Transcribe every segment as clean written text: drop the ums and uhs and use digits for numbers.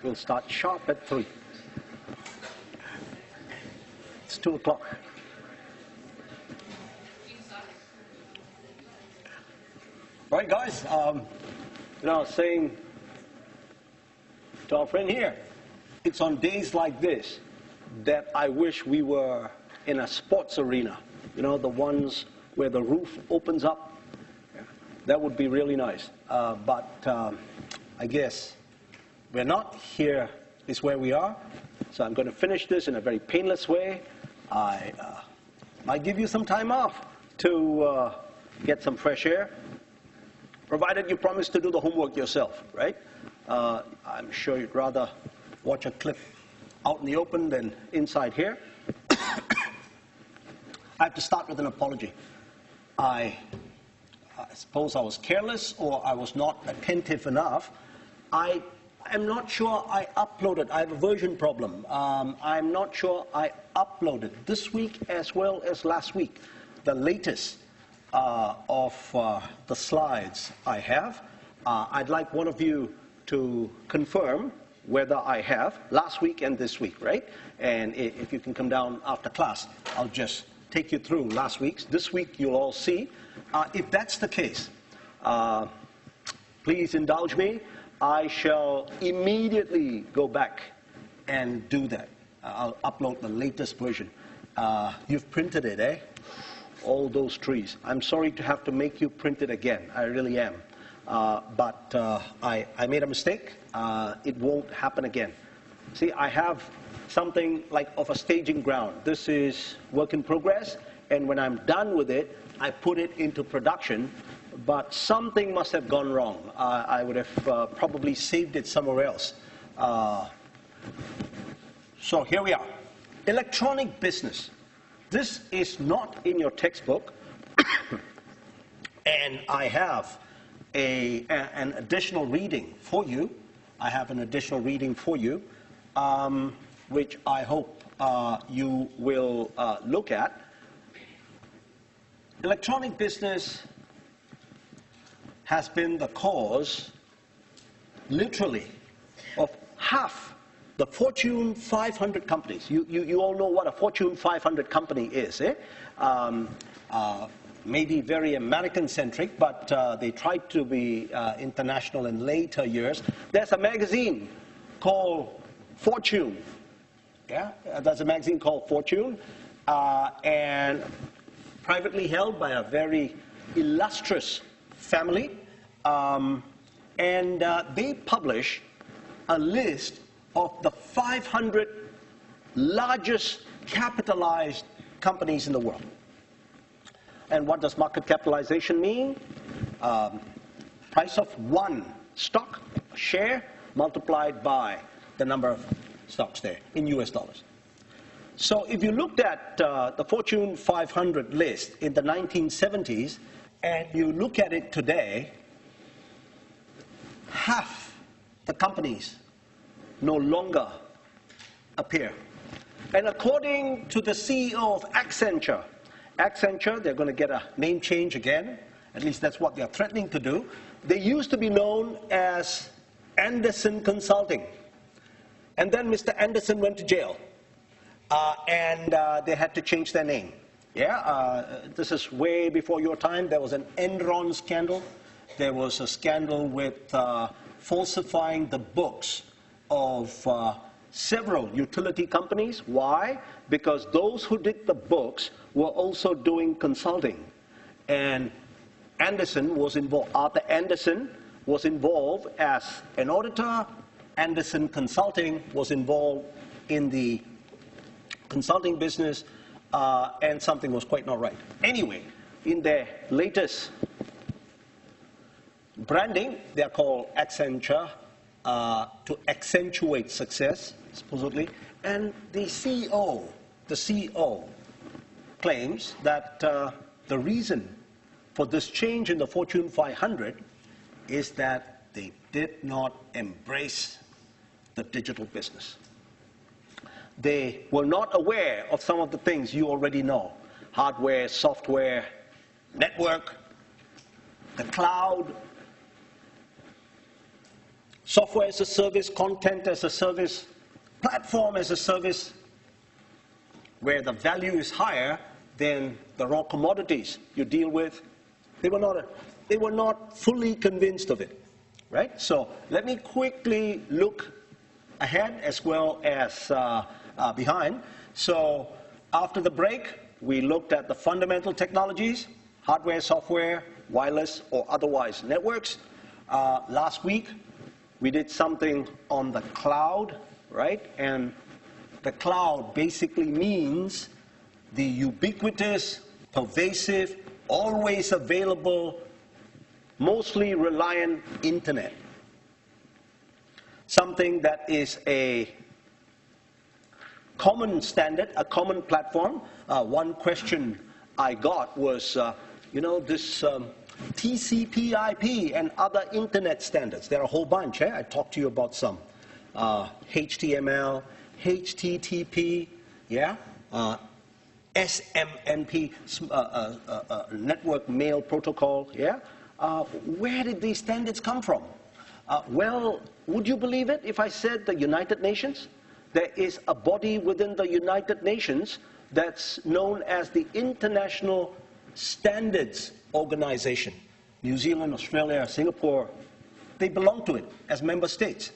We'll start sharp at 3. It's 2 o'clock. Right, guys, saying to our friend here, it's on days like this that I wish we were in a sports arena, the ones where the roof opens up. That would be really nice. But I guess we're not. Here is where we are. So I'm going to finish this in a very painless way. I might give you some time off to get some fresh air, provided you promise to do the homework yourself, right? I'm sure you'd rather watch a clip out in the open than inside here. I have to start with an apology. I suppose I was careless or I was not attentive enough. I am not sure I uploaded. I have a version problem. I'm not sure I uploaded this week as well as last week the latest of the slides I have. I'd like one of you to confirm whether I have last week and this week, right? And if you can come down after class, I'll just take you through last week's. This week you'll all see. If that's the case, please indulge me. I shall immediately go back and do that. I'll upload the latest version. You've printed it, eh? All those trees. I'm sorry to have to make you print it again. I really am. But I made a mistake. It won't happen again. See, I have something like of a staging ground. This is work in progress, and when I'm done with it, I put it into production, but something must have gone wrong. I would have probably saved it somewhere else. So here we are. Electronic business. This is not in your textbook, and I have an additional reading for you. I have an additional reading for you, which I hope you will look at. Electronic business has been the cause, literally, of half the Fortune 500 companies. You all know what a Fortune 500 company is, eh? Maybe very American-centric, but they tried to be international in later years. There's a magazine called Fortune. Yeah, there's a magazine called Fortune, and privately held by a very illustrious family. And they publish a list of the 500 largest capitalized companies in the world. And what does market capitalization mean? Price of one stock, share, multiplied by the number of stocks there in US dollars. So if you looked at the Fortune 500 list in the 1970s, and you look at it today, half the companies no longer appear. And according to the CEO of Accenture, they're going to get a name change again. At least that's what they're threatening to do. They used to be known as Andersen Consulting. And then Mr. Andersen went to jail. And they had to change their name. Yeah, this is way before your time. There was an Enron scandal. There was a scandal with falsifying the books of several utility companies. Why? Because those who did the books were also doing consulting. And Andersen was involved. Arthur Andersen was involved as an auditor. Andersen Consulting was involved in the consulting business, and something was quite not right. Anyway, in their latest branding, they're called Accenture, to accentuate success, supposedly. And the CEO claims that the reason for this change in the Fortune 500 is that they did not embrace the digital business. They were not aware of some of the things you already know: hardware, software, network, the cloud. software as a service, content as a service, platform as a service, where the value is higher than the raw commodities you deal with. They were not fully convinced of it, right? So let me quickly look ahead as well as behind. So after the break, we looked at the fundamental technologies, hardware, software, wireless or otherwise networks. Last week, we did something on the cloud, right? And the cloud basically means the ubiquitous, pervasive, always available, mostly reliant internet. Something that is a common standard, a common platform. One question I got was, this TCP/IP and other internet standards. There are a whole bunch. I talked to you about some. HTML, HTTP, yeah? SMNP, Network Mail Protocol, yeah? Where did these standards come from? Well, would you believe it if I said the United Nations? There is a body within the United Nations that's known as the International Standards Organization. New Zealand, Australia, Singapore, they belong to it as member states.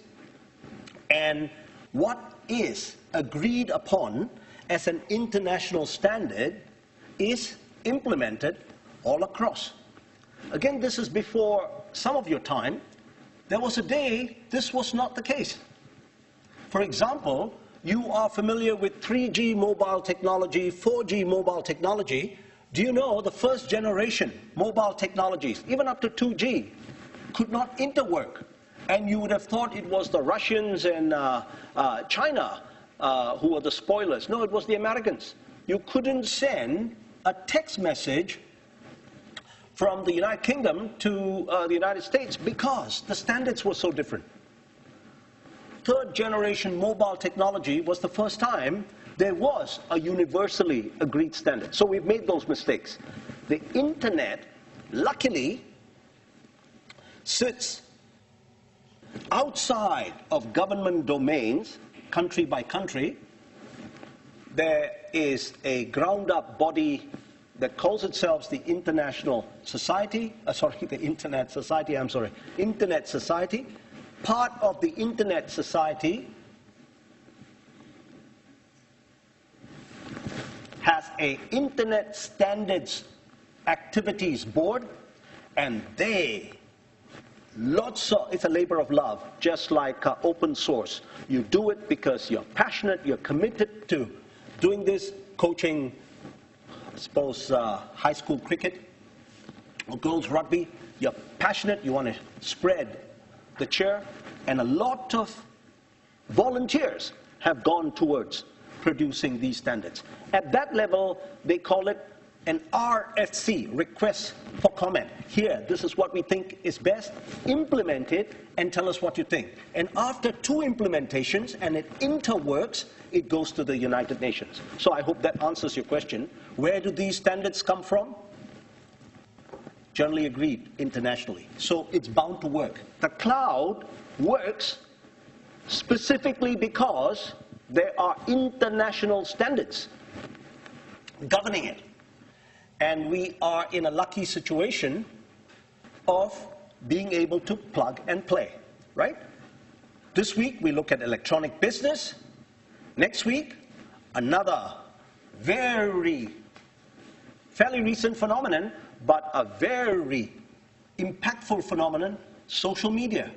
And what is agreed upon as an international standard is implemented all across. Again, this is before some of your time. There was a day this was not the case. For example, you are familiar with 3G mobile technology, 4G mobile technology. Do you know the first generation mobile technologies, even up to 2G, could not interwork? And you would have thought it was the Russians and China who were the spoilers. No, it was the Americans. You couldn't send a text message from the United Kingdom to the United States because the standards were so different. Third generation mobile technology was the first time there was a universally agreed standard. So we've made those mistakes. The internet, luckily, sits outside of government domains, country by country. There is a ground-up body that calls itself the International Society, Internet Society. Part of the Internet Society has an Internet Standards Activities Board, and it's a labor of love, just like open source. You do it because you're passionate, you're committed to doing this, coaching, I suppose, high school cricket or girls rugby. You're passionate, you want to spread the cheer, and a lot of volunteers have gone towards producing these standards. At that level, they call it an RFC, request for comment. Here, this is what we think is best. Implement it and tell us what you think. And after 2 implementations and it interworks, it goes to the United Nations. So I hope that answers your question. Where do these standards come from? Generally agreed internationally. So it's bound to work. The cloud works specifically because there are international standards governing it. And we are in a lucky situation of being able to plug and play, right? This week we look at electronic business. Next week, another fairly recent phenomenon, but a very impactful phenomenon, social media.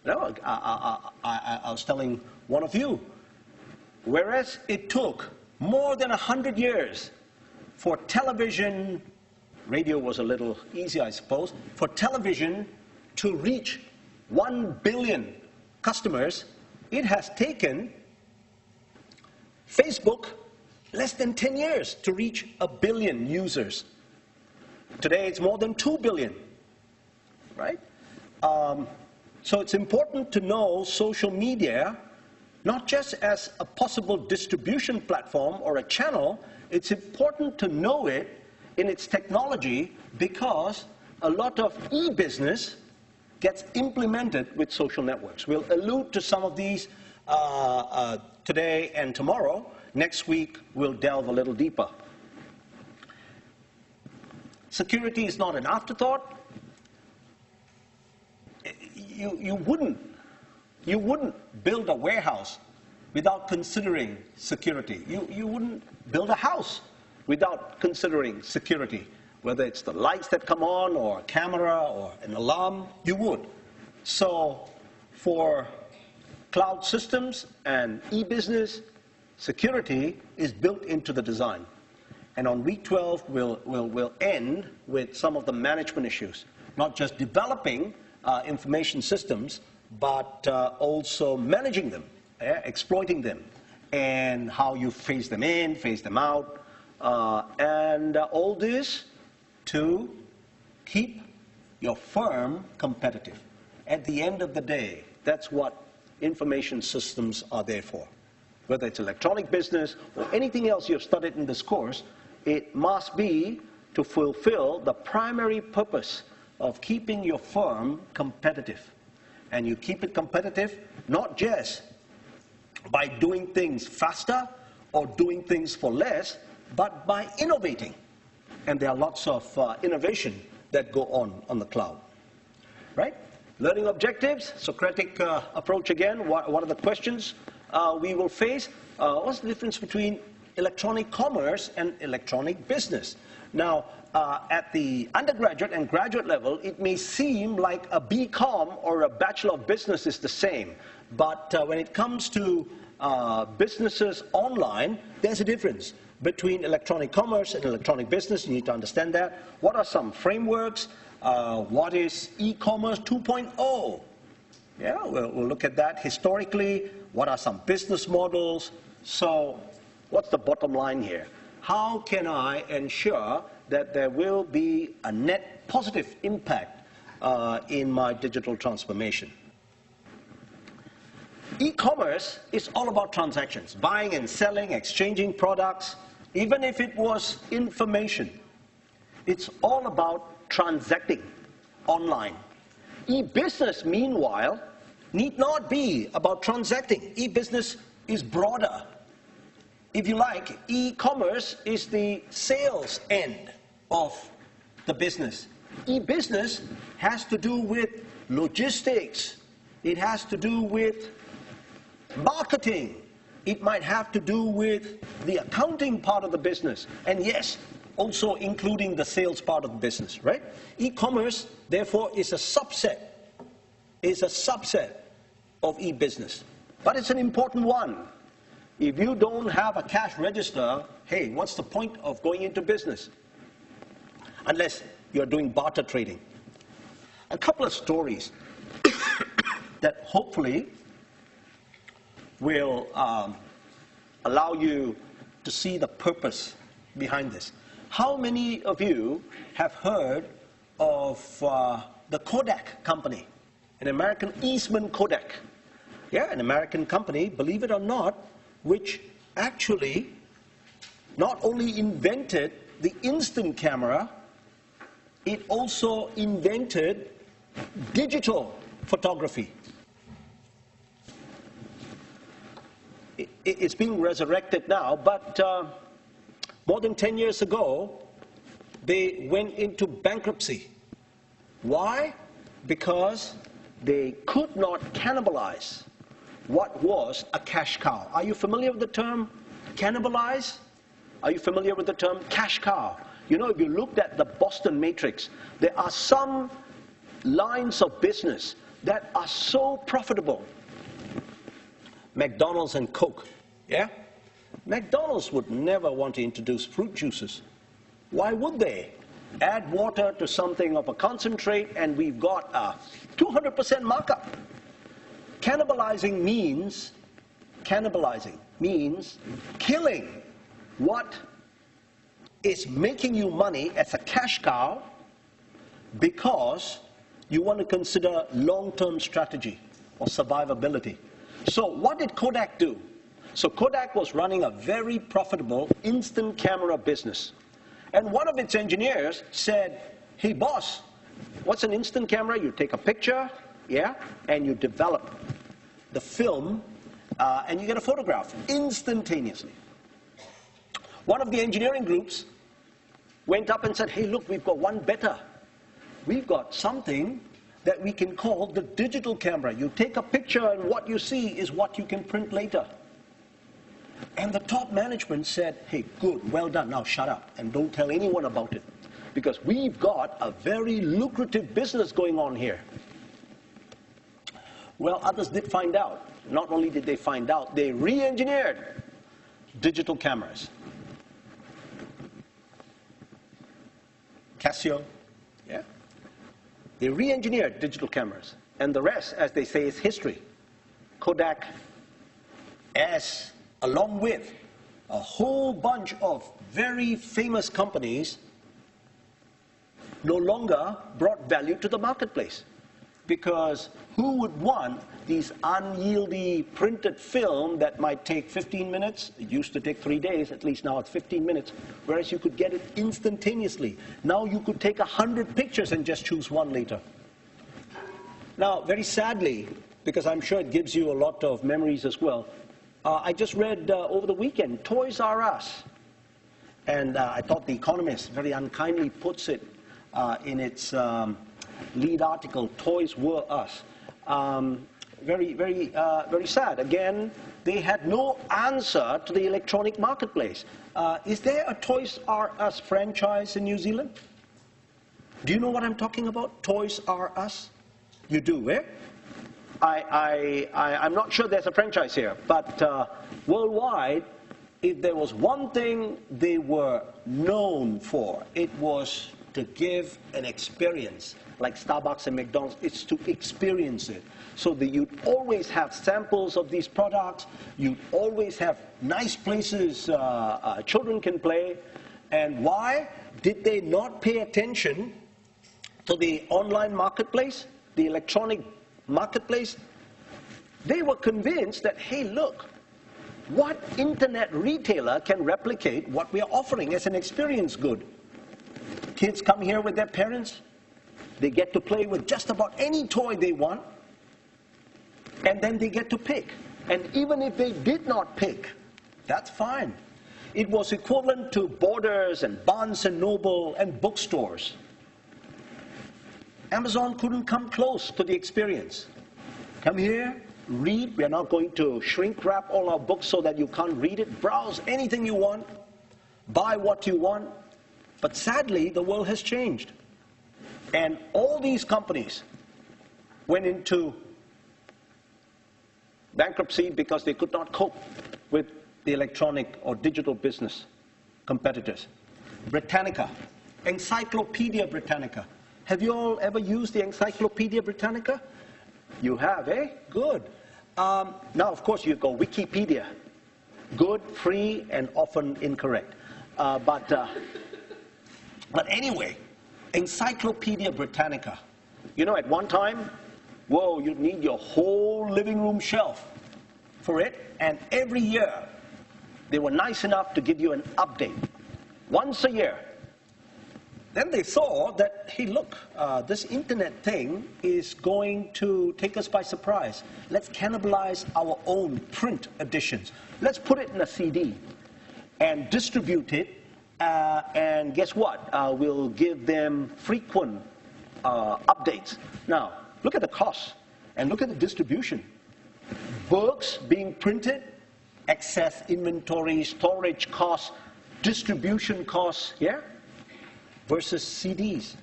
You know, I was telling one of you, whereas it took more than 100 years for television, radio was a little easier, I suppose, for television to reach 1 billion customers, it has taken Facebook less than 10 years to reach 1 billion users. Today it's more than 2 billion, right? So it's important to know social media, not just as a possible distribution platform or a channel. It's important to know it in its technology because a lot of e-business gets implemented with social networks. We'll allude to some of these today and tomorrow. Next week, we'll delve a little deeper. Security is not an afterthought. You wouldn't build a warehouse without considering security. You wouldn't build a house without considering security. Whether it's the lights that come on, or a camera, or an alarm, you would. So for cloud systems and e-business, security is built into the design. And on week 12, we'll end with some of the management issues. Not just developing information systems, but also managing them, exploiting them, and how you phase them in, phase them out, and all this to keep your firm competitive. At the end of the day, that's what information systems are there for. Whether it's electronic business or anything else you've studied in this course, it must be to fulfill the primary purpose of keeping your firm competitive. And you keep it competitive not just by doing things faster or doing things for less, but by innovating. And there are lots of innovation that go on the cloud. Right? Learning objectives, Socratic approach again. What are the questions we will face? What's the difference between electronic commerce and electronic business? Now, at the undergraduate and graduate level, it may seem like a BCom or a Bachelor of Business is the same. But when it comes to businesses online, there's a difference between electronic commerce and electronic business. You need to understand that. What are some frameworks? What is e-commerce 2.0? Yeah, we'll look at that historically. What are some business models? So what's the bottom line here? How can I ensure that there will be a net positive impact in my digital transformation? E-commerce is all about transactions, buying and selling, exchanging products. Even if it was information, it's all about transacting online. E-business, meanwhile, need not be about transacting. E-business is broader. If you like, e-commerce is the sales end of the business. E-business has to do with logistics. It has to do with marketing. It might have to do with the accounting part of the business. And yes, also including the sales part of the business, right? E-commerce, therefore, is a subset of e-business. But it's an important one. If you don't have a cash register, hey, what's the point of going into business? Unless you're doing barter trading. A couple of stories that hopefully will allow you to see the purpose behind this. How many of you have heard of the Kodak company, an American Eastman Kodak? Yeah, an American company, believe it or not, which actually not only invented the instant camera, it also invented digital photography. It's being resurrected now, but more than 10 years ago, they went into bankruptcy. Why? Because they could not cannibalize what was a cash cow. Are you familiar with the term cannibalize? Are you familiar with the term cash cow? You know, if you looked at the Boston Matrix, there are some lines of business that are so profitable. McDonald's and Coke, yeah? McDonald's would never want to introduce fruit juices. Why would they? Add water to something of a concentrate and we've got a 200% markup. Cannibalizing means killing what is making you money as a cash cow because you want to consider long-term strategy or survivability. So what did Kodak do? So Kodak was running a very profitable instant camera business. And one of its engineers said, hey boss, What's an instant camera? You take a picture, yeah, and you develop the film, and you get a photograph instantaneously. One of the engineering groups went up and said, hey, look, we've got one better. We've got something that we can call the digital camera. You take a picture and what you see is what you can print later. And the top management said, hey, good, well done, now shut up and don't tell anyone about it. Because we've got a very lucrative business going on here. Well, others did find out. Not only did they find out, they re-engineered digital cameras. Casio, yeah? They re-engineered digital cameras. And the rest, as they say, is history. Kodak, along with a whole bunch of very famous companies, no longer brought value to the marketplace. Because who would want these unyieldy printed film that might take 15 minutes? It used to take 3 days, at least now it's 15 minutes, whereas you could get it instantaneously. Now you could take 100 pictures and just choose one later. Now, very sadly, because I'm sure it gives you a lot of memories as well, I just read over the weekend, Toys R Us. And I thought The Economist very unkindly puts it in its lead article, Toys Were Us. Very sad. Again, they had no answer to the electronic marketplace. Is there a Toys R Us franchise in New Zealand? Do you know what I'm talking about? Toys R Us? You do, eh? I'm not sure there's a franchise here, but worldwide, if there was one thing they were known for, it was to give an experience. Like Starbucks and McDonald's, it's to experience it. So that you'd always have samples of these products, you'd always have nice places children can play. And why did they not pay attention to the online marketplace, the electronic marketplace? They were convinced that, hey, look, what internet retailer can replicate what we are offering as an experience good? Kids come here with their parents. They get to play with just about any toy they want. And then they get to pick. And even if they did not pick, that's fine. It was equivalent to Borders and Barnes and Noble and bookstores. Amazon couldn't come close to the experience. Come here, read. We're not going to shrink wrap all our books so that you can't read it. Browse anything you want. Buy what you want. But sadly, the world has changed. And all these companies went into bankruptcy because they could not cope with the electronic or digital business competitors. Britannica, Encyclopedia Britannica. Have you all ever used the Encyclopedia Britannica? You have, eh? Good. Now, of course, you've got Wikipedia. Good, free, and often incorrect. But anyway, Encyclopedia Britannica. You know, at one time, whoa, you'd need your whole living room shelf for it. And every year, they were nice enough to give you an update. Once a year. Then they saw that, hey, look, this internet thing is going to take us by surprise. Let's cannibalize our own print editions. Let's put it in a CD and distribute it. And guess what? We'll give them frequent updates. Now, look at the costs and look at the distribution. Books being printed, excess inventory, storage costs, distribution costs, yeah? Versus CDs.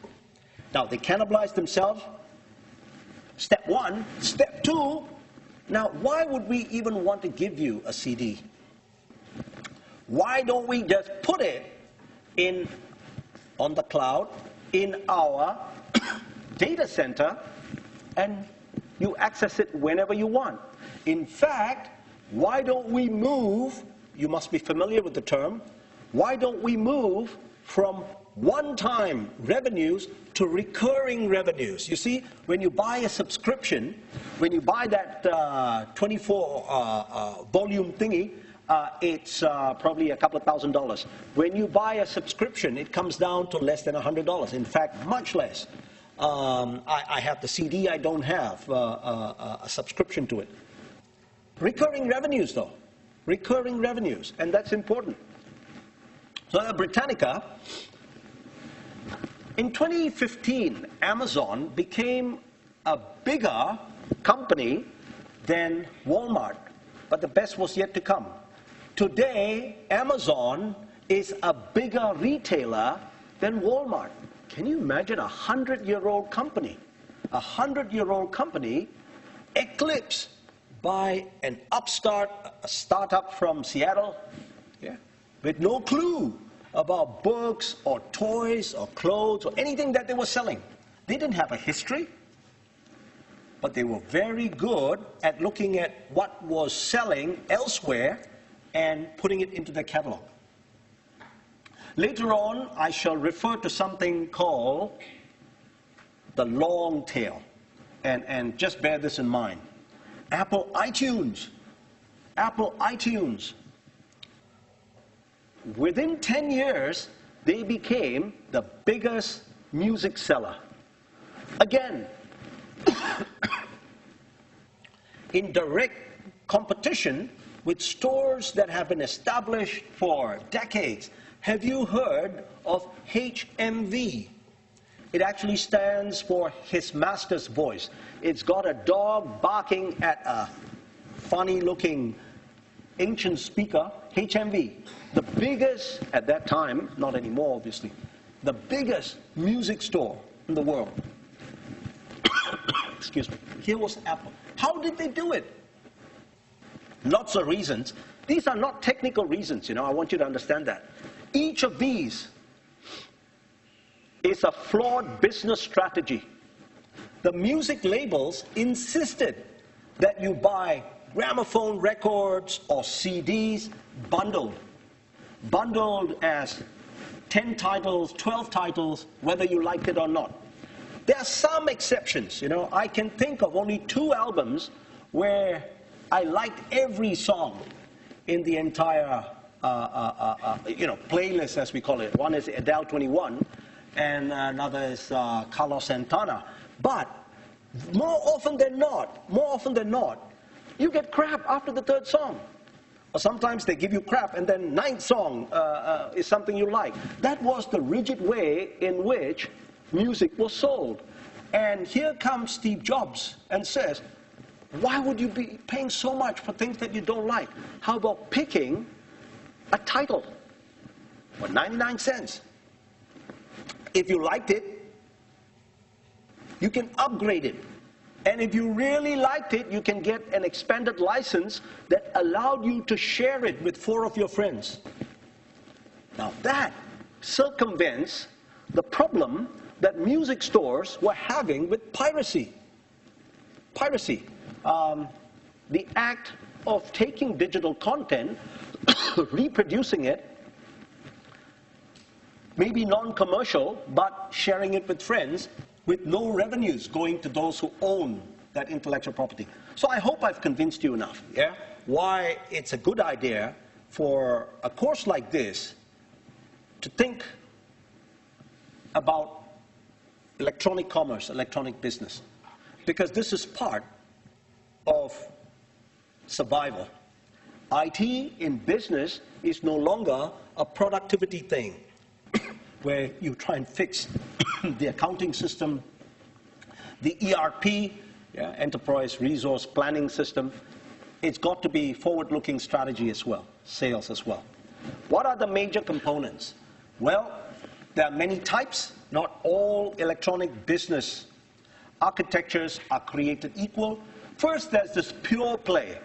Now, they cannibalize themselves. Step one. Step two, now, why would we even want to give you a CD? Why don't we just put it on the cloud, in our data center, and you access it whenever you want? In fact, why don't we move, you must be familiar with the term, why don't we move from one-time revenues to recurring revenues? You see, when you buy a subscription, when you buy that 24 volume thingy, it's probably a couple of $1,000s. When you buy a subscription, it comes down to less than $100. In fact, much less. I have the CD, I don't have a subscription to it. Recurring revenues, though. Recurring revenues, and that's important. So at Britannica, in 2015, Amazon became a bigger company than Walmart, but the best was yet to come. Today, Amazon is a bigger retailer than Walmart. Can you imagine a 100-year-old company? A 100-year-old company eclipsed by an upstart, a startup from Seattle, with no clue about books or toys or clothes or anything that they were selling. They didn't have a history, but they were very good at looking at what was selling elsewhere and putting it into their catalog. Later on, I shall refer to something called the long tail, and just bear this in mind. Apple iTunes. Apple iTunes. Within 10 years, they became the biggest music seller. Again, in direct competition with stores that have been established for decades. Have you heard of HMV? It actually stands for His Master's Voice. It's got a dog barking at a funny-looking ancient speaker, HMV. The biggest, at that time, not anymore obviously, the biggest music store in the world. Excuse me. Here was Apple. How did they do it? Lots of reasons. These are not technical reasons, I want you to understand that. Each of these is a flawed business strategy. The music labels insisted that you buy gramophone records or CDs bundled as 10 titles, 12 titles, whether you liked it or not. There are some exceptions, I can think of only 2 albums where I liked every song in the entire, playlist, as we call it. One is Adele 21, and another is Carlos Santana. But more often than not, you get crap after the 3rd song. Or sometimes they give you crap, and then 9th song is something you like. That was the rigid way in which music was sold. And here comes Steve Jobs and says, why would you be paying so much for things that you don't like? How about picking a title for 99 cents? If you liked it, you can upgrade it. And if you really liked it, you can get an expanded license that allowed you to share it with 4 of your friends. Now that circumvents the problem that music stores were having with piracy. Piracy. The act of taking digital content, reproducing it, maybe non-commercial, but sharing it with friends, with no revenues going to those who own that intellectual property. So I hope I've convinced you enough, why it's a good idea for a course like this to think about electronic commerce, electronic business. Because this is part of survival. IT in business is no longer a productivity thing where you try and fix the accounting system, the ERP, enterprise resource planning system. It's got to be forward-looking strategy as well, sales as well. What are the major components? Well, there are many types. Not all electronic business architectures are created equal. First, there's this pure play.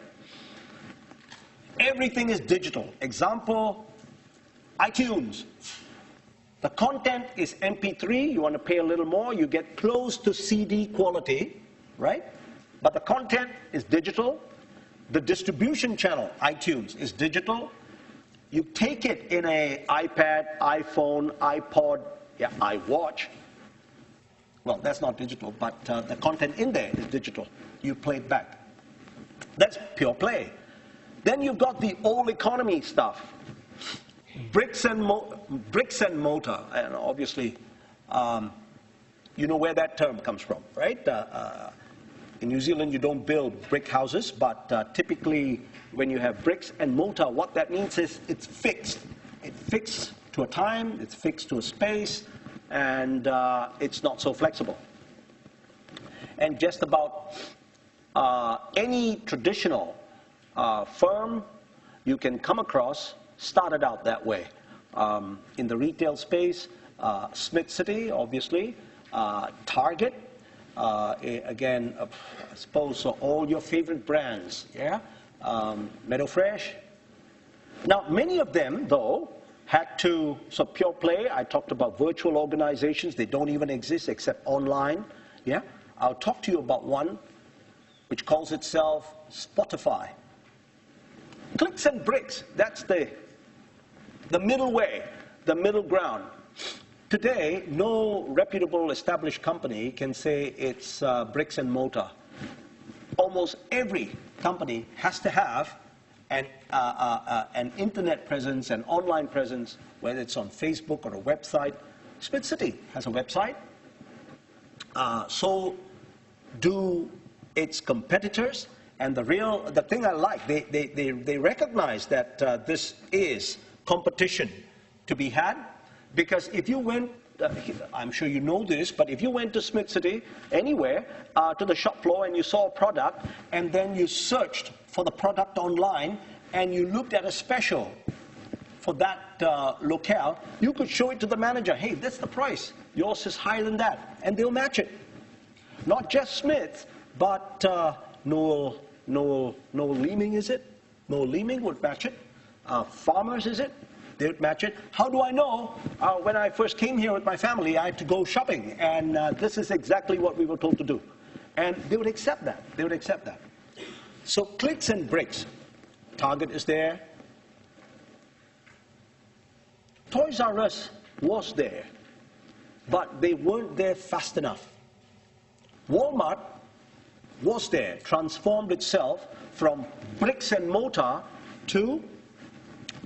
Everything is digital. Example, iTunes. The content is MP3. You want to pay a little more, you get close to CD quality, right? But the content is digital. The distribution channel, iTunes, is digital. You take it in an iPad, iPhone, iPod, iWatch. Well, that's not digital, but the content in there is digital. You play it back. That's pure play. Then you've got the old economy stuff. Bricks and mortar, and obviously You know where that term comes from, right? In New Zealand, you don't build brick houses, but typically when you have bricks and mortar, what that means is it's fixed. It's fixed to a time, it's fixed to a space, and it's not so flexible. And just about any traditional firm you can come across started out that way. In the retail space, Smith City, obviously, Target, again, I suppose all your favorite brands, yeah? Meadow Fresh. Now, many of them, though, had to, so pure play, I talked about virtual organizations, they don't even exist except online, yeah? I'll talk to you about one which calls itself Spotify. Clicks and bricks, that's the middle way, the middle ground. Today, no reputable established company can say it's bricks and mortar. Almost every company has to have an internet presence, an online presence, whether it's on Facebook or a website. Smith City has a website. So do its competitors. And the thing I like, they recognize that this is competition to be had. Because if you went, I'm sure you know this, but if you went to Smith City, anywhere, to the shop floor and you saw a product, and then you searched for the product online, and you looked at a special for that locale, you could show it to the manager. Hey, that's the price. Yours is higher than that. And they'll match it. Not just Smith, but Noel Leeming, is it? Noel Leeming would match it. Farmers, is it? They would match it. How do I know? When I first came here with my family, I had to go shopping, and this is exactly what we were told to do. And they would accept that. They would accept that. So clicks and bricks. Target is there. Toys R Us was there, but they weren't there fast enough. Walmart was there, transformed itself from bricks and mortar to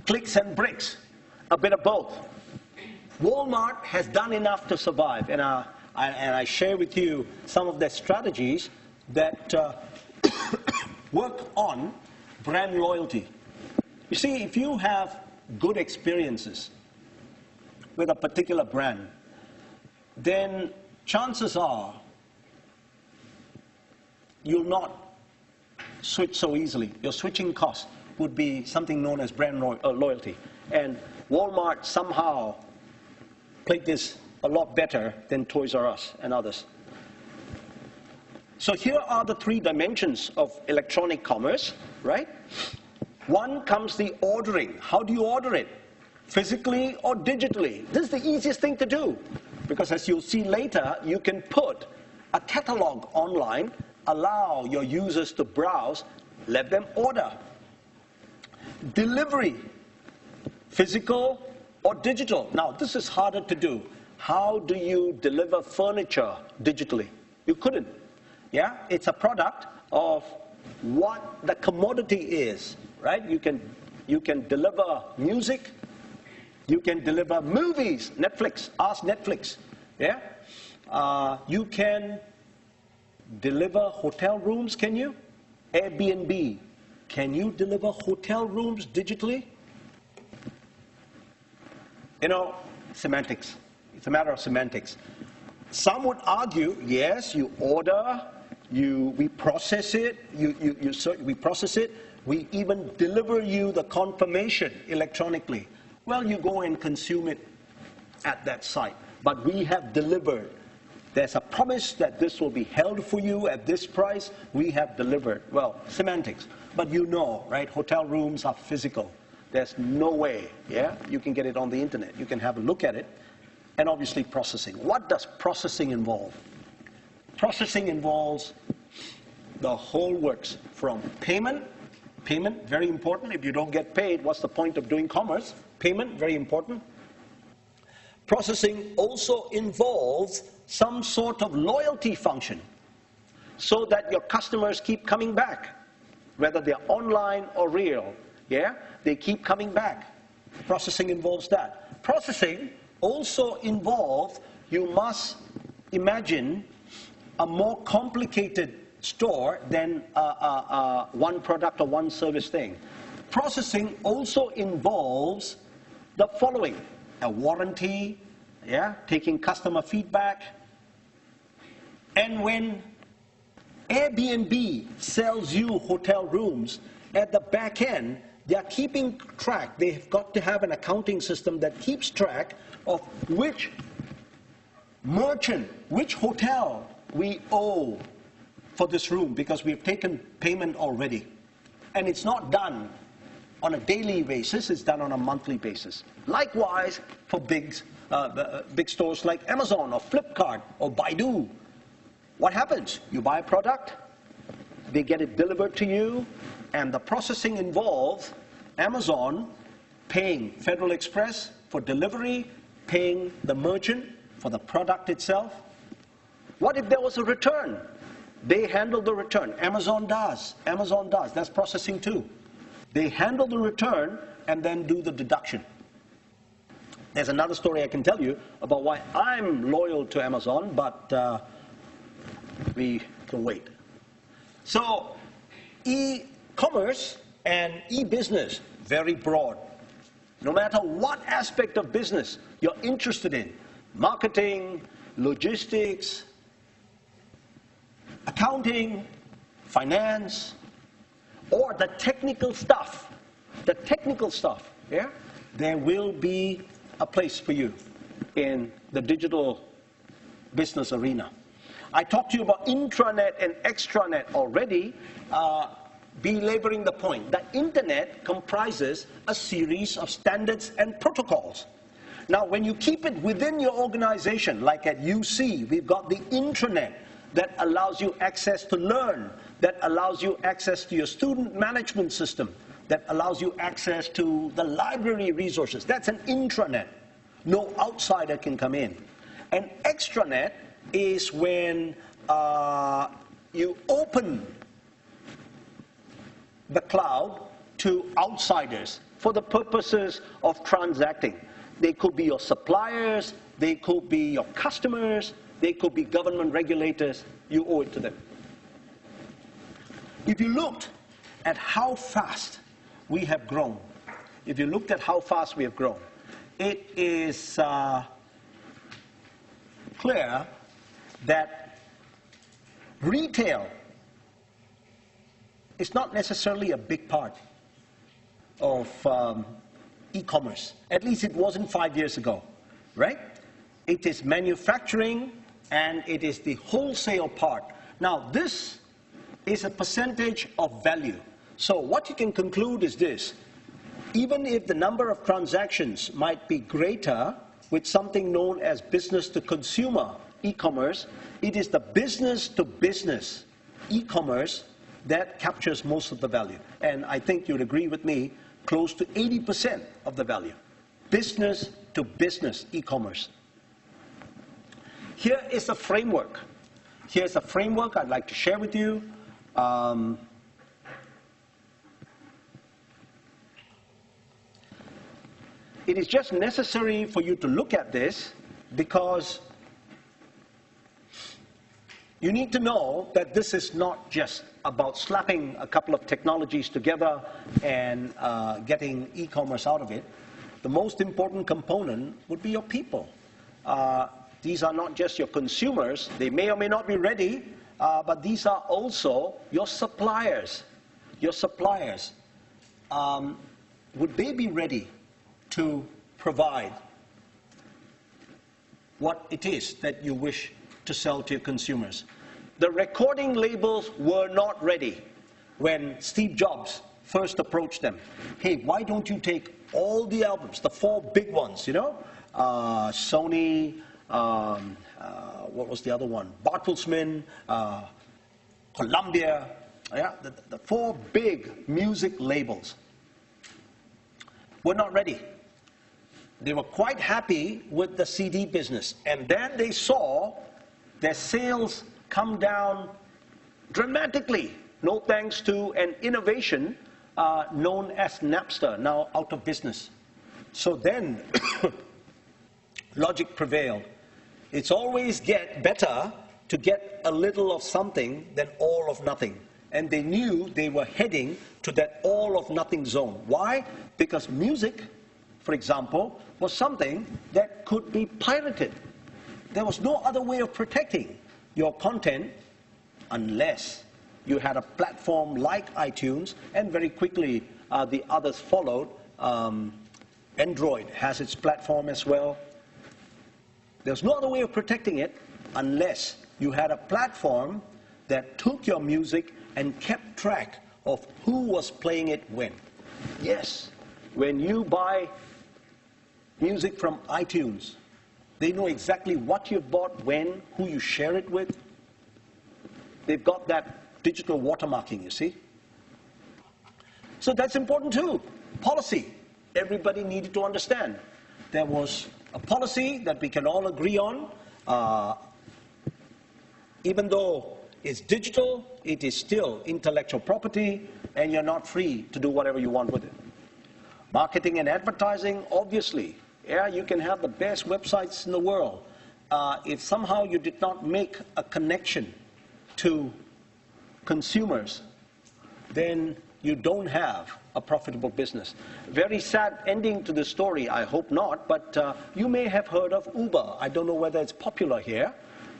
clicks and bricks, a bit of both. Walmart has done enough to survive, and I share with you some of their strategies that work on brand loyalty. You see, if you have good experiences with a particular brand, then chances are you'll not switch so easily. Your switching cost would be something known as brand loyalty. And Walmart somehow played this a lot better than Toys R Us and others. So here are the three dimensions of electronic commerce, right? One comes the ordering. How do you order it? Physically or digitally? This is the easiest thing to do, because as you'll see later, you can put a catalog online, allow your users to browse, let them order. Delivery, physical or digital. Now, this is harder to do. How do you deliver furniture digitally? You couldn't. Yeah, it's a product of what the commodity is, right? You can deliver music, you can deliver movies, Netflix, ask Netflix, yeah? You can deliver hotel rooms, can you? Airbnb, can you deliver hotel rooms digitally? You know, semantics. It's a matter of semantics. Some would argue, yes, you order, we process it, we process it, we even deliver you the confirmation electronically. Well, you go and consume it at that site. But we have delivered. There's a promise that this will be held for you at this price. We have delivered. Well, semantics. But you know, right, hotel rooms are physical. There's no way, yeah, you can get it on the internet. You can have a look at it. And obviously processing. What does processing involve? Processing involves the whole works from payment. Payment, very important. If you don't get paid, what's the point of doing commerce? Payment, very important. Processing also involves some sort of loyalty function so that your customers keep coming back, whether they're online or real. Yeah, they keep coming back. Processing involves that. Processing also involves, you must imagine a more complicated store than one product or one service thing. Processing also involves the following: a warranty, taking customer feedback. And when Airbnb sells you hotel rooms, at the back end, they are keeping track. They've got to have an accounting system that keeps track of which merchant, which hotel we owe for this room, because we've taken payment already. And it's not done on a daily basis, it's done on a monthly basis. Likewise, for big stores like Amazon or Flipkart or Baidu. What happens? You buy a product, they get it delivered to you, and the processing involves Amazon paying Federal Express for delivery, paying the merchant for the product itself. What if there was a return? They handle the return. Amazon does. Amazon does. That's processing too. They handle the return and then do the deduction. There's another story I can tell you about why I'm loyal to Amazon, but we can wait. So, e-commerce and e-business, very broad. No matter what aspect of business you're interested in, marketing, logistics, accounting, finance, or the technical stuff, there will be a place for you in the digital business arena. I talked to you about intranet and extranet already, belaboring the point. The internet comprises a series of standards and protocols. Now, when you keep it within your organization, like at UC, we've got the intranet that allows you access to learn, that allows you access to your student management system, that allows you access to the library resources. That's an intranet. No outsider can come in. An extranet is when you open the cloud to outsiders for the purposes of transacting. They could be your suppliers, they could be your customers, they could be government regulators. You owe it to them. If you looked at how fast we have grown, it is clear that retail is not necessarily a big part of e-commerce. At least it wasn't 5 years ago, right? It is manufacturing and it is the wholesale part. Now, this is a percentage of value. So what you can conclude is this: even if the number of transactions might be greater with something known as business to consumer e-commerce, it is the business to business e-commerce that captures most of the value. And I think you'd agree with me, close to 80% of the value. Business to business e-commerce. Here is a framework. Here's a framework I'd like to share with you. It is just necessary for you to look at this because you need to know that this is not just about slapping a couple of technologies together and getting e-commerce out of it. The most important component would be your people. These are not just your consumers. They may or may not be ready, but these are also your suppliers. Your suppliers. Would they be ready to provide what it is that you wish to sell to your consumers? The recording labels were not ready when Steve Jobs first approached them. Hey, why don't you take all the albums, the 4 big ones, you know? Sony, what was the other one? Bartelsman, Columbia, the 4 big music labels were not ready. They were quite happy with the CD business. And then they saw their sales come down dramatically, no thanks to an innovation known as Napster, now out of business. So then, logic prevailed. It's always better to get a little of something than all of nothing. And they knew they were heading to that all of nothing zone. Why? Because music, for example, was something that could be pirated. There was no other way of protecting your content unless you had a platform like iTunes, and very quickly the others followed. Android has its platform as well. There's no other way of protecting it unless you had a platform that took your music and kept track of who was playing it when. Yes, when you buy music from iTunes, they know exactly what you bought, when, who you share it with. They've got that digital watermarking, you see. So that's important too. Policy. Everybody needed to understand. There was a policy that we can all agree on. Even though it's digital, it is still intellectual property, and you're not free to do whatever you want with it. Marketing and advertising, obviously. Yeah, you can have the best websites in the world. If somehow you did not make a connection to consumers, then you don't have a profitable business. Very sad ending to the story, I hope not, but you may have heard of Uber. I don't know whether it's popular here,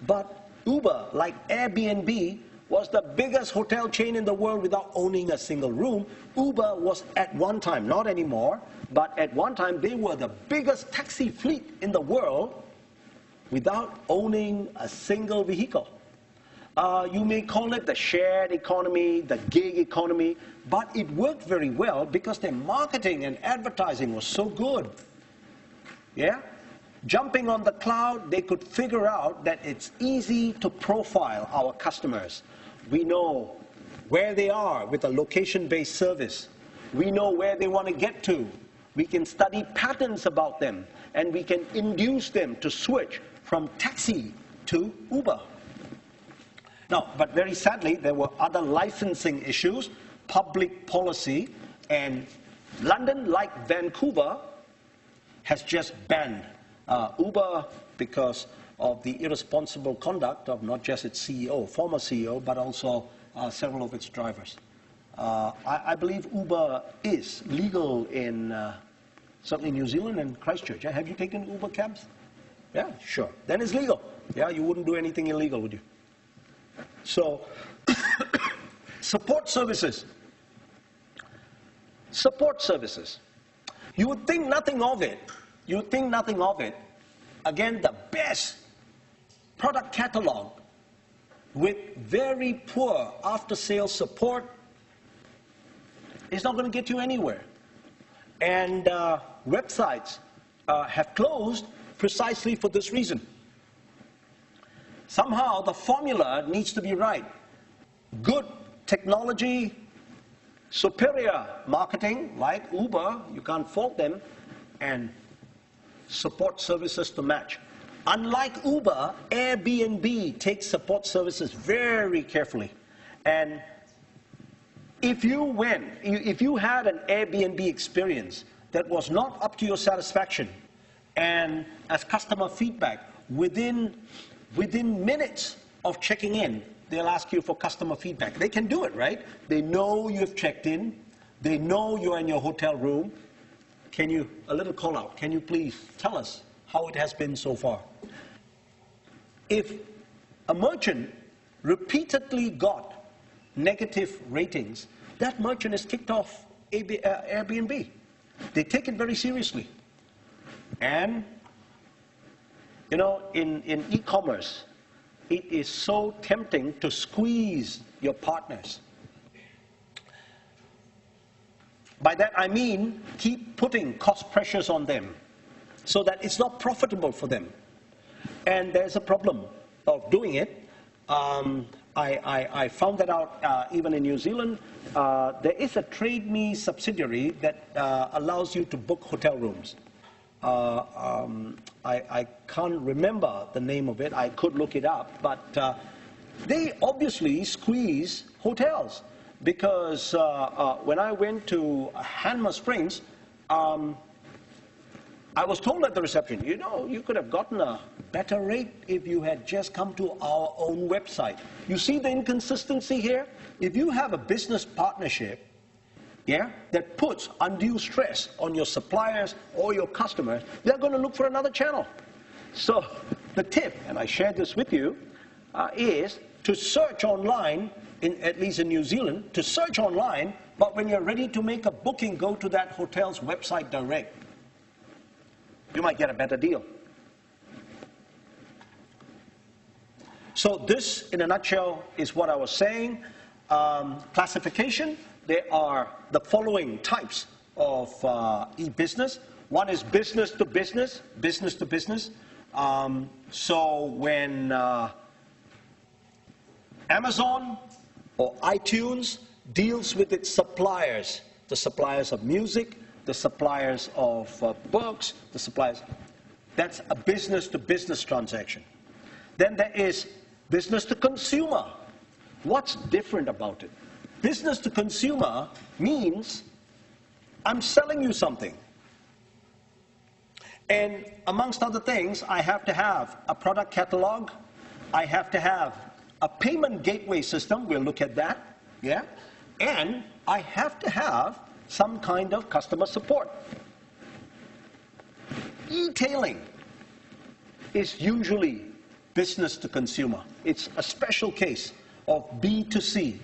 but Uber, like Airbnb, was the biggest hotel chain in the world without owning a single room. Uber was at one time, not anymore, but at one time they were the biggest taxi fleet in the world without owning a single vehicle. You may call it the shared economy, the gig economy, but it worked very well because their marketing and advertising was so good. Yeah? Jumping on the cloud, they could figure out that it's easy to profile our customers. We know where they are with a location-based service. We know where they want to get to. We can study patterns about them, and we can induce them to switch from taxi to Uber. Now, but very sadly, there were other licensing issues, public policy, and London, like Vancouver, has just banned Uber because of the irresponsible conduct of not just its CEO, former CEO, but also several of its drivers. I believe Uber is legal in certainly New Zealand and Christchurch. Have you taken Uber cabs? Yeah, sure. Then it's legal. Yeah, you wouldn't do anything illegal, would you? So, support services. Support services. You would think nothing of it. You would think nothing of it. Again, the best product catalog with very poor after-sales support is not going to get you anywhere. And websites have closed precisely for this reason. Somehow the formula needs to be right. Good technology, superior marketing, like Uber, you can't fault them, and support services to match. Unlike Uber, Airbnb takes support services very carefully. And if you had an Airbnb experience that was not up to your satisfaction, and as customer feedback, within minutes of checking in, they'll ask you for customer feedback. They can do it, right? They know you've checked in. They know you're in your hotel room. A little call out, can you please tell us how it has been so far? If a merchant repeatedly got negative ratings, that merchant is kicked off Airbnb. They take it very seriously. And you know, in e-commerce, it is so tempting to squeeze your partners. By that I mean, keep putting cost pressures on them so that it's not profitable for them. And there's a problem of doing it. I found that out even in New Zealand. There is a Trade Me subsidiary that allows you to book hotel rooms. I can't remember the name of it. I could look it up. But they obviously squeeze hotels. Because when I went to Hanmer Springs, I was told at the reception, you know, you could have gotten a better rate if you had just come to our own website. You see the inconsistency here? If you have a business partnership, yeah, that puts undue stress on your suppliers or your customers, they're going to look for another channel. So the tip, and I shared this with you, is to search online, at least in New Zealand, to search online, but when you're ready to make a booking, go to that hotel's website direct. You might get a better deal. So this, in a nutshell, is what I was saying. Classification, there are the following types of e-business. One is business to business, business to business. So when Amazon or iTunes deals with its suppliers, the suppliers of music, the suppliers of books, the suppliers, that's a business to business transaction. Then there is business to consumer. What's different about it? Business to consumer means I'm selling you something. And amongst other things, I have to have a product catalog. I have to have a payment gateway system. We'll look at that. Yeah? And I have to have some kind of customer support. E-tailing is usually business to consumer. It's a special case of B2C.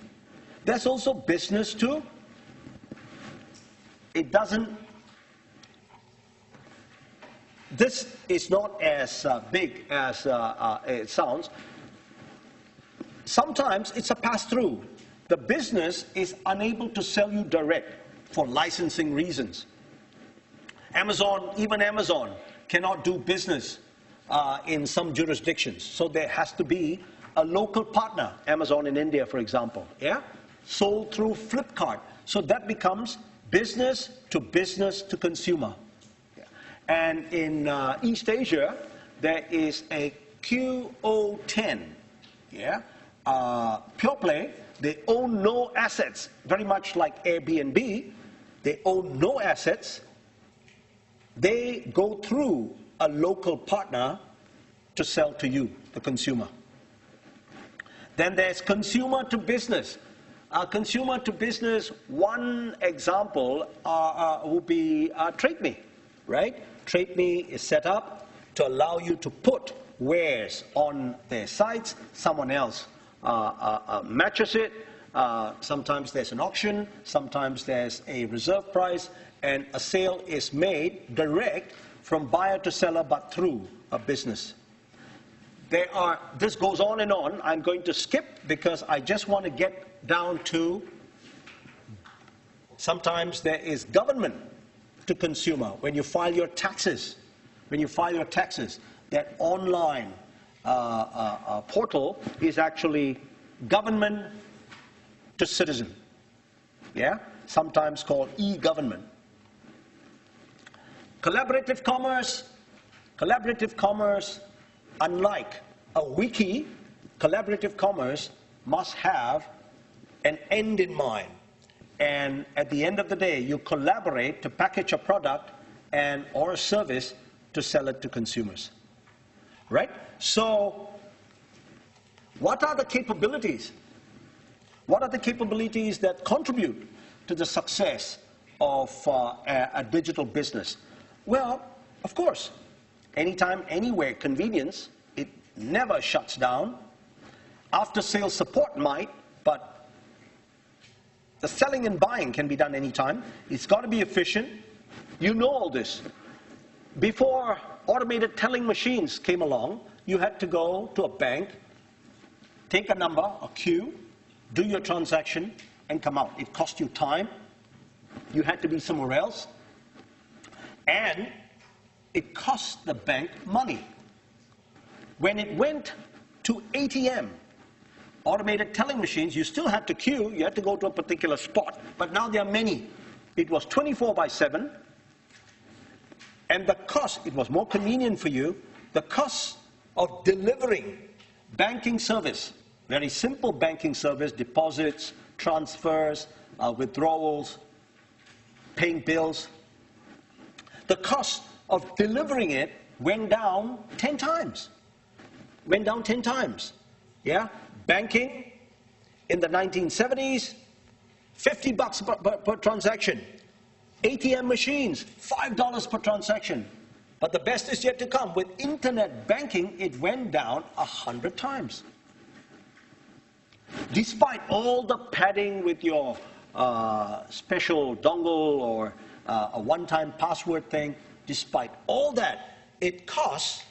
There's also business to, it doesn't, this is not as big as it sounds. Sometimes it's a pass-through. The business is unable to sell you direct for licensing reasons. Amazon, even Amazon, cannot do business in some jurisdictions. So there has to be a local partner, Amazon in India, for example, yeah? Sold through Flipkart. So that becomes business to consumer. Yeah. And in East Asia, there is a QO10, yeah? Pure play, they own no assets, very much like Airbnb. They own no assets. They go through a local partner to sell to you, the consumer. Then there's consumer to business. Consumer to business, one example would be TradeMe, right? TradeMe is set up to allow you to put wares on their sites. Someone else matches it. Sometimes there's an auction. Sometimes there's a reserve price. And a sale is made direct from buyer to seller, but through a business. This goes on and on. I'm going to skip because I just want to get down to, sometimes there is government to consumer. When you file your taxes, that online portal is actually government to citizen. Yeah? Sometimes called e-government. Collaborative commerce, unlike a wiki, collaborative commerce must have an end in mind. And at the end of the day, you collaborate to package a product or a service to sell it to consumers. Right? So, what are the capabilities? What are the capabilities that contribute to the success of a digital business? Well, of course, anytime, anywhere, convenience. It never shuts down. After-sales support might, but the selling and buying can be done anytime. It's got to be efficient. You know all this. Before automated telling machines came along, you had to go to a bank, take a number, a queue, do your transaction, and come out. It cost you time. You had to be somewhere else. And it cost the bank money. When it went to ATM, automated telling machines, you still had to queue, you had to go to a particular spot, but now there are many. It was 24/7, and the cost, it was more convenient for you, the cost of delivering banking service, very simple banking service, deposits, transfers, withdrawals, paying bills, the cost of delivering it went down 10 times. Went down 10 times. Yeah? Banking in the 1970s, $50 per transaction. ATM machines, $5 per transaction. But the best is yet to come. With internet banking, it went down 100 times. Despite all the padding with your special dongle or a one-time password thing, despite all that, it costs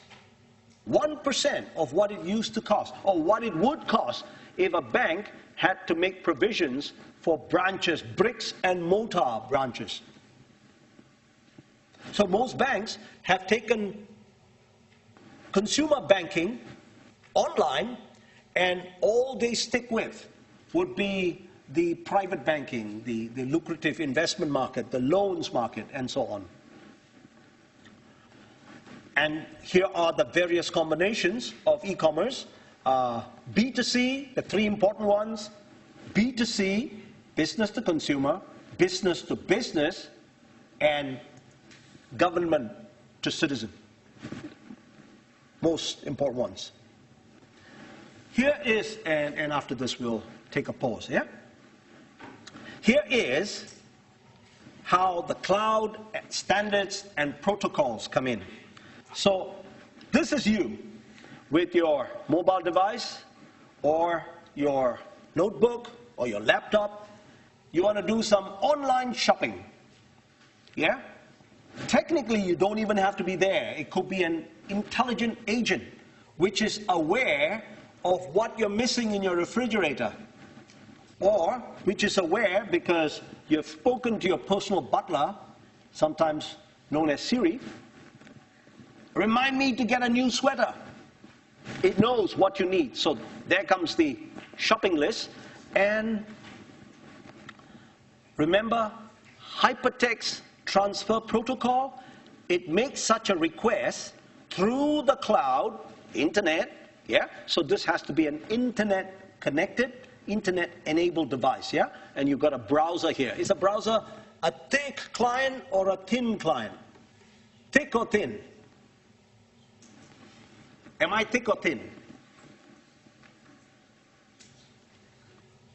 1% of what it used to cost, or what it would cost if a bank had to make provisions for branches, bricks and mortar branches. So most banks have taken consumer banking online, and all they stick with would be the private banking, the lucrative investment market, the loans market, and so on. And here are the various combinations of e-commerce. B2C, the three important ones. B2C, business to consumer, business to business, and government to citizen. Most important ones. Here is, and after this we'll take a pause, yeah? Here is how the cloud standards and protocols come in. So this is you with your mobile device or your notebook or your laptop. You want to do some online shopping. Yeah? Technically, you don't even have to be there. It could be an intelligent agent which is aware of what you're missing in your refrigerator, or which is aware because you've spoken to your personal butler, sometimes known as Siri. Remind me to get a new sweater. It knows what you need. So there comes the shopping list. And remember, hypertext transfer protocol, it makes such a request through the cloud, internet, yeah? So this has to be an internet connected, internet enabled device, yeah? And you've got a browser here. Is a browser a thick client or a thin client? Thick or thin? Am I thick or thin?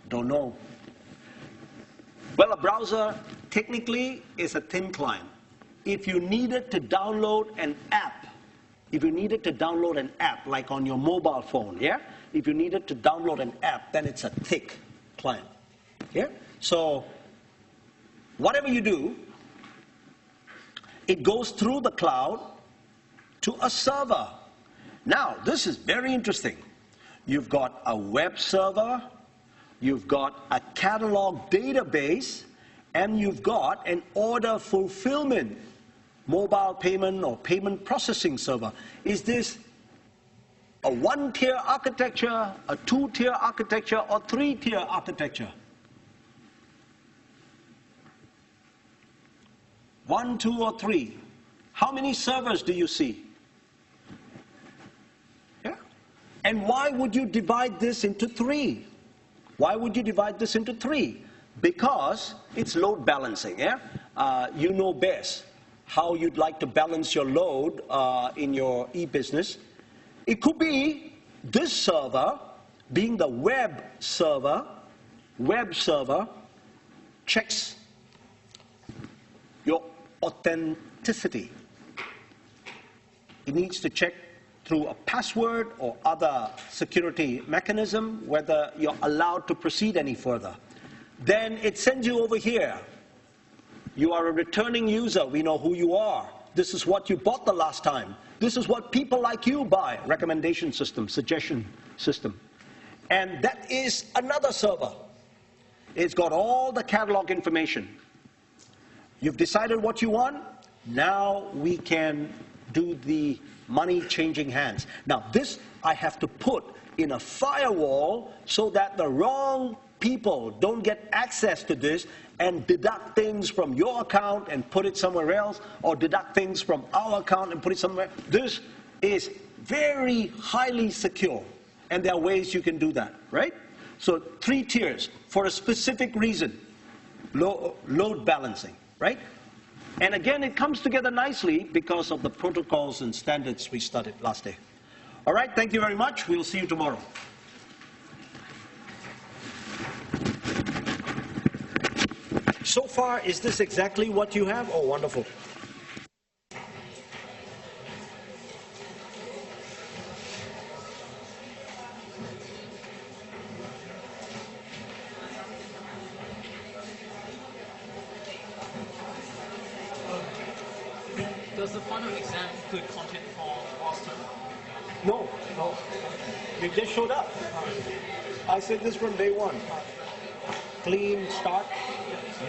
Don't know. Well, a browser technically is a thin client. If you needed to download an app, like on your mobile phone, yeah? If you needed to download an app, then it's a thick client, yeah? So whatever you do, it goes through the cloud to a server. Now, this is very interesting. You've got a web server, you've got a catalog database, and you've got an order fulfillment, mobile payment or payment processing server. Is this a one-tier architecture, a two-tier architecture, or three-tier architecture? 1, 2, or 3. How many servers do you see? Yeah? And why would you divide this into 3? Why would you divide this into 3? Because it's load balancing, yeah? You know best how you'd like to balance your load in your e-business. It could be this server being the web server checks your authenticity. It needs to check through a password or other security mechanism whether you're allowed to proceed any further. Then it sends you over here. You are a returning user. We know who you are. This is what you bought the last time. This is what people like you buy. Recommendation system, suggestion system. And that is another server. It's got all the catalog information. You've decided what you want. Now we can do the money changing hands. Now this I have to put in a firewall so that the wrong people don't get access to this and deduct things from your account and put it somewhere else, or deduct things from our account and put it somewhere. This is very highly secure, and there are ways you can do that, right? So 3 tiers for a specific reason. Load balancing, right? And again, it comes together nicely because of the protocols and standards we studied last day. All right, thank you very much. We'll see you tomorrow. So far, is this exactly what you have? Oh, wonderful. Does the final exam include content from last term? No, no. You just showed up. I said this from day one. Clean start.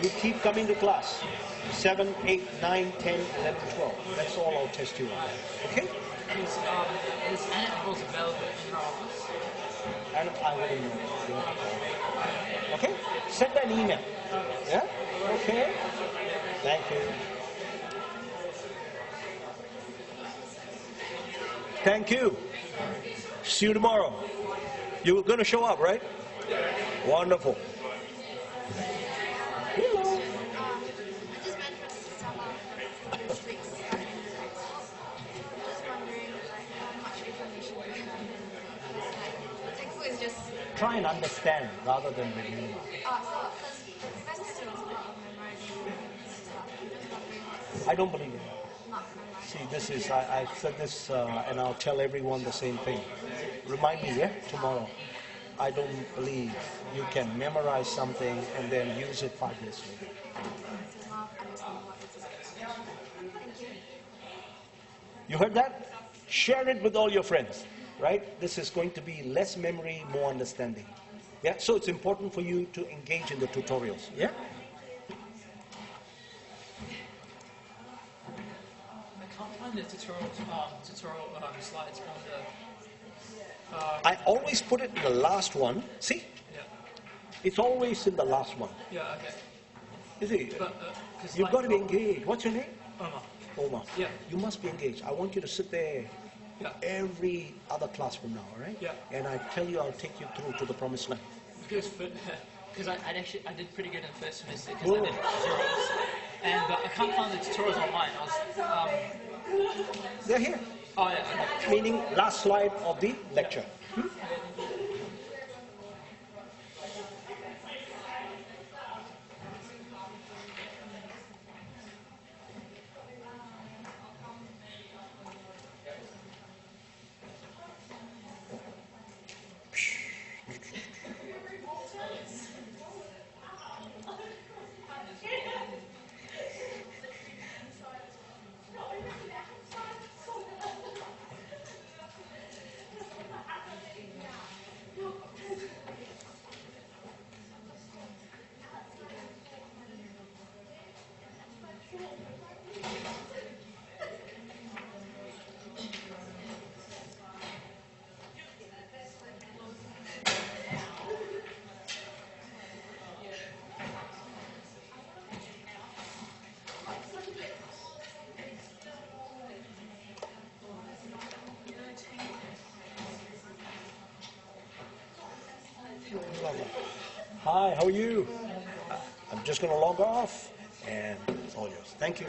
You keep coming to class. 7, 8, 9, 10, 11, 12. That's all I'll test you on. Okay? Is anecdotes available in our office? And I wouldn't know. Okay? Send an email. Yeah? Okay? Thank you. Thank you. See you tomorrow. You're going to show up, right? Wonderful. Hello. I just went for some of this week's study. I'm just wondering how much information we have. The textbook is just... Try and understand rather than review. So, because the professor says that memorizing stuff. I'm just wondering what's I don't believe it. not memorizing. See, this is, I said this and I'll tell everyone the same thing. Remind me, yeah, tomorrow. I don't believe you can memorize something and then use it 5 years later. To not understand what it's about. Thank you. You heard that? Share it with all your friends, right? This is going to be less memory, more understanding. Yeah, so it's important for you to engage in the tutorials. Yeah? I can't find the tutorial slides on the... I always put it in the last one. See? Yeah. It's always in the last one. Yeah, okay. You see? But, 'cause You've like- got to be engaged. What's your name? Omar. Omar. Yeah. You must be engaged. I want you to sit there Yeah. every other class from now, all right? Yeah. And I tell you, I'll take you through to the promised land. Because I did pretty good in the first semester because I did tutorials. And but I can't find the tutorials online. They're here. Oh yeah, okay. Meaning last slide of the lecture. Hi, how are you? I'm just going to log off, and it's all yours. Thank you.